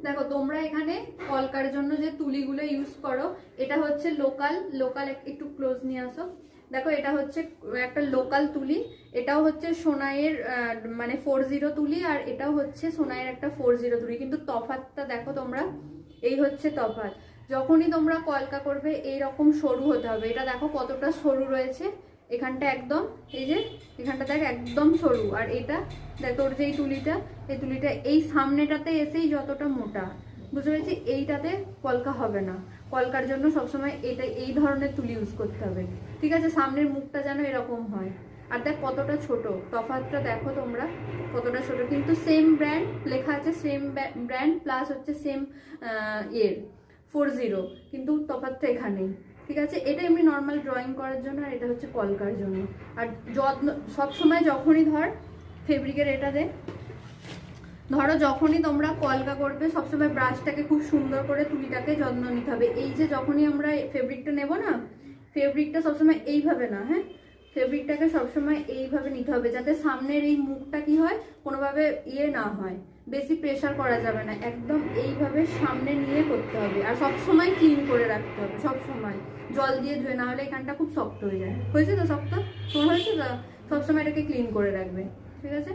দেখো তোমরা এখানে কলকার জন্য যে তুলিগুলো ইউজ করো, এটা হচ্ছে লোকাল একটু ক্লোজ নিয়ে আসো। দেখো এটা হচ্ছে একটা লোকাল তুলি, এটাও হচ্ছে সোনাইয়ের মানে 40 তুলি, আর এটাও হচ্ছে সোনাইয়ের একটা 40 তুলি, কিন্তু তফাৎটা দেখো তোমরা, এই হচ্ছে তফাৎ। যখনই তোমরা কলকা করবে এইরকম সরু হতে হবে। এটা দেখো কতটা সরু রয়েছে, এখানটা একদম, এই যে এখানটা দেখ একদম সরু, আর এটা দেখ তোর যে এই তুলিটা এই সামনেটাতে এসেই যতটা মোটা, বুঝতে পেরেছি? এইটাতে কলকা হবে না। কলকার জন্য সবসময় এটা এই ধরনের তুলি ইউজ করতে হবে, ঠিক আছে? সামনের মুখটা যেন এরকম হয়। আর দেখ কতটা ছোট, তফাৎটা দেখো তোমরা কতটা ছোট, কিন্তু সেম ব্র্যান্ড লেখা আছে, সেম ব্র্যান্ড প্লাস হচ্ছে সেম 40, কিন্তু তফাৎটা এখানেই, ঠিক আছে? এটা এমনি নর্মাল ড্রয়িং করার জন্য, আর এটা হচ্ছে কলকার জন্য। আর যত্ন সবসময় যখনই ফেব্রিকের এটা ধরো যখনই তোমরা কলকা করবে সবসময় ব্রাশটাকে খুব সুন্দর করে তুলিটাকে যত্ন নিতে হবে। এই যে যখনই আমরা ফেব্রিকটা নেব না, ফেব্রিকটা সবসময় এইভাবে না, হ্যাঁ, ফেব্রিকটাকে সবসময় এইভাবে নিতে হবে, যাতে সামনের এই মুখটা কি হয় কোনোভাবে না হয়, বেশি প্রেসার করা যাবে না, একদম এইভাবে সামনে নিয়ে করতে হবে। আর সবসময় ক্লিন করে রাখতে হবে, সবসময় জল দিয়ে ধুয়ে, না হলে এখানটা খুব শক্ত হয়ে যায়। হয়েছে তো শক্ত? তোমার হয়েছে তো? সবসময় এটাকে ক্লিন করে রাখবে, ঠিক আছে?